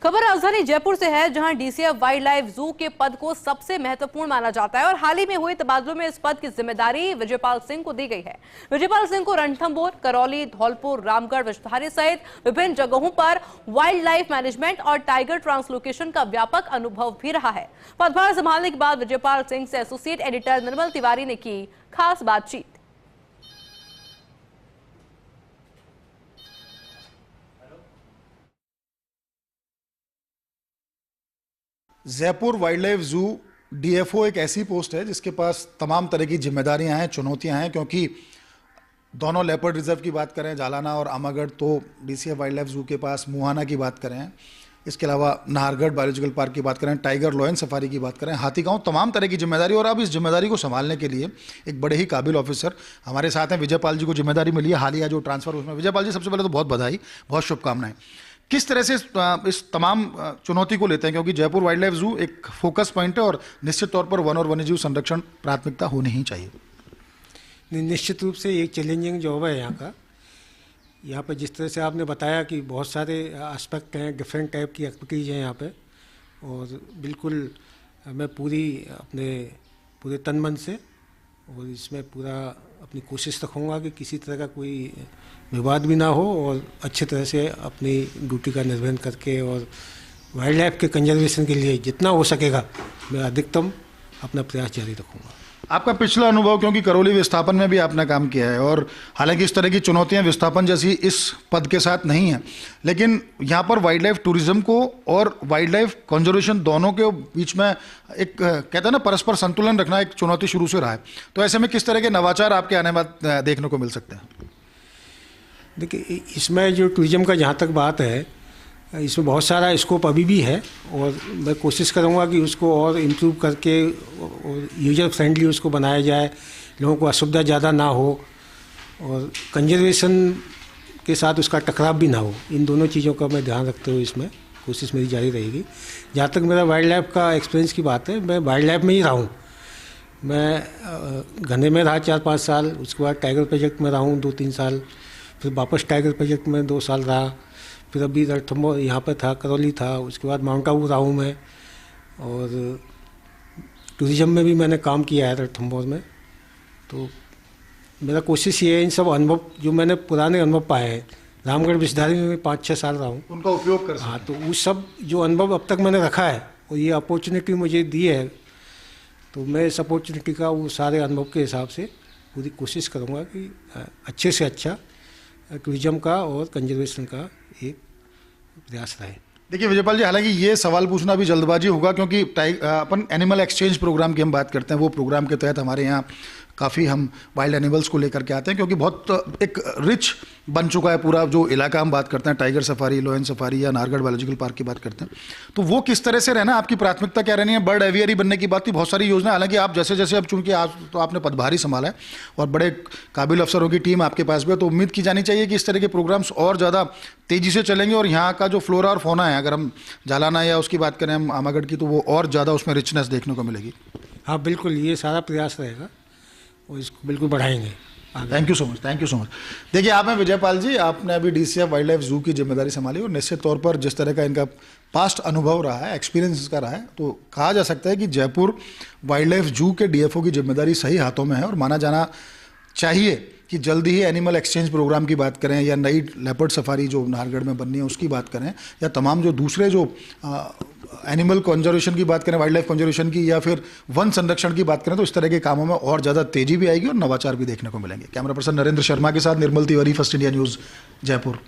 खबर राजधानी जयपुर से है, जहां डीसीएफ वाइल्ड लाइफ जू के पद को सबसे महत्वपूर्ण माना जाता है और हाल ही में हुए तबादलों में इस पद की जिम्मेदारी विजयपाल सिंह को दी गई है। विजयपाल सिंह को रणथंभौर, करौली, धौलपुर, रामगढ़, विषधारी सहित विभिन्न जगहों पर वाइल्ड लाइफ मैनेजमेंट और टाइगर ट्रांसलोकेशन का व्यापक अनुभव भी रहा है। पदभार संभालने के बाद विजयपाल सिंह से एसोसिएट एडिटर निर्मल तिवारी ने की खास बातचीत। जयपुर वाइल्ड लाइफ जू डीएफओ एक ऐसी पोस्ट है जिसके पास तमाम तरह की जिम्मेदारियां हैं, चुनौतियां हैं, क्योंकि दोनों लेपर्ड रिजर्व की बात करें जालाना और आमागढ़, तो डीसीएफ वाइल्ड लाइफ जू के पास मुहाना की बात करें, इसके अलावा नाहरगढ़ बायोलॉजिकल पार्क की बात करें, टाइगर लॉयन सफारी की बात करें, हाथी गांव, तमाम तरह की जिम्मेदारी। और अब इस जिम्मेदारी को संभालने के लिए एक बड़े ही काबिल ऑफिसर हमारे साथ हैं। विजयपाल जी को जिम्मेदारी मिली है, हालिया जो ट्रांसफर उसमें। विजयपाल जी, सबसे पहले तो बहुत बधाई, बहुत शुभकामनाएं। किस तरह से इस तमाम चुनौती को लेते हैं, क्योंकि जयपुर वाइल्ड लाइफ जू एक फोकस पॉइंट है और निश्चित तौर पर वन और वन्यजीव संरक्षण प्राथमिकता होनी ही चाहिए। निश्चित रूप से एक चैलेंजिंग जॉब है यहाँ का। यहाँ पर जिस तरह से आपने बताया कि बहुत सारे एस्पेक्ट हैं, डिफरेंट टाइप की एक्टिविटीज़ हैं यहाँ पे, और बिल्कुल मैं पूरे तन मन से और इसमें पूरा अपनी कोशिश रखूँगा कि किसी तरह का कोई विवाद भी ना हो और अच्छे तरह से अपनी ड्यूटी का निर्वहन करके और वाइल्ड लाइफ के कंजर्वेशन के लिए जितना हो सकेगा मैं अधिकतम अपना प्रयास जारी रखूँगा। आपका पिछला अनुभव, क्योंकि करौली विस्थापन में भी आपने काम किया है, और हालांकि इस तरह की चुनौतियां विस्थापन जैसी इस पद के साथ नहीं है, लेकिन यहाँ पर वाइल्ड लाइफ टूरिज्म को और वाइल्ड लाइफ कंजर्वेशन दोनों के बीच में एक कहते हैं ना परस्पर संतुलन रखना एक चुनौती शुरू से रहा है। तो ऐसे में किस तरह के नवाचार आपके आने बाद देखने को मिल सकते हैं? देखिए, इसमें जो टूरिज्म का जहाँ तक बात है, इसमें बहुत सारा स्कोप अभी भी है और मैं कोशिश करूँगा कि उसको और इम्प्रूव करके और यूजर फ्रेंडली उसको बनाया जाए, लोगों को असुविधा ज़्यादा ना हो और कंजर्वेशन के साथ उसका टकराव भी ना हो। इन दोनों चीज़ों का मैं ध्यान रखते हुए इसमें कोशिश मेरी जारी रहेगी। जहाँ तक मेरा वाइल्ड लाइफ का एक्सपीरियंस की बात है, मैं वाइल्ड लाइफ में ही रहा हूँ। मैं घने में रहा 4-5 साल, उसके बाद टाइगर प्रोजेक्ट में रहा हूँ 2-3 साल, फिर वापस टाइगर प्रोजेक्ट में 2 साल रहा, फिर अभी रणथंभौर यहाँ पर था, करौली था, उसके बाद माउंट आबू रहा हूँ मैं, और टूरिज्म में भी मैंने काम किया है रणथंभौर में। तो मेरा कोशिश ये है इन सब अनुभव जो मैंने पुराने अनुभव पाए हैं, रामगढ़ विषधारी में 5-6 साल रहा हूँ, उनका उपयोग कर। हाँ, तो उस सब जो अनुभव अब तक मैंने रखा है और ये अपॉर्चुनिटी मुझे दी है, तो मैं इस अपॉर्चुनिटी का वो सारे अनुभव के हिसाब से पूरी कोशिश करूँगा कि अच्छे से अच्छा टूरिज्म का और कंजर्वेशन का एक प्रयास रहे। देखिए विजयपाल जी, हालांकि ये सवाल पूछना भी जल्दबाजी होगा, क्योंकि अपन एनिमल एक्सचेंज प्रोग्राम की हम बात करते हैं। वो प्रोग्राम के तहत हमारे यहाँ काफ़ी हम वाइल्ड एनिमल्स को लेकर के आते हैं, क्योंकि बहुत एक रिच बन चुका है पूरा जो इलाका। हम बात करते हैं टाइगर सफारी, लॉयन सफारी या नाहरगढ़ बायोलॉजिकल पार्क की बात करते हैं, तो वो किस तरह से रहना, आपकी प्राथमिकता क्या रहनी है? बर्ड एवियरी बनने की बात थी, बहुत सारी योजना। हालांकि आप जैसे जैसे अब चूंकि आज तो आपने पदभार ही संभाला है और बड़े काबिल अफसरों की टीम आपके पास भी है, तो उम्मीद की जानी चाहिए कि इस तरह के प्रोग्राम्स और ज़्यादा तेज़ी से चलेंगे और यहाँ का जो फ्लोरा और फोना है, अगर हम जालाना या उसकी बात करें हम आमागढ़ की, तो वो और ज़्यादा उसमें रिचनेस देखने को मिलेगी। हाँ बिल्कुल, ये सारा प्रयास रहेगा और इसको बिल्कुल बढ़ाएंगे। Thank you so much, thank you so much. देखिए, आप हैं विजयपाल जी, आपने अभी डीसीएफ वाइल्ड लाइफ जू की जिम्मेदारी संभाली और निश्चित तौर पर जिस तरह का इनका पास्ट अनुभव रहा है, एक्सपीरियंस इसका रहा है, तो कहा जा सकता है कि जयपुर वाइल्ड लाइफ जू के डीएफओ की जिम्मेदारी सही हाथों में है। और माना जाना चाहिए कि जल्दी ही एनिमल एक्सचेंज प्रोग्राम की बात करें या नई लेपर्ड सफारी जो नाहरगढ़ में बननी है उसकी बात करें, या तमाम जो दूसरे जो एनिमल कंजर्वेशन की बात करें, वाइल्ड लाइफ कंजर्वेशन की, या फिर वन संरक्षण की बात करें, तो इस तरह के कामों में और ज़्यादा तेजी भी आएगी और नवाचार भी देखने को मिलेंगे। कैमरा पर्सन नरेंद्र शर्मा के साथ Nirmal Tiwari, first India news, Jaipur.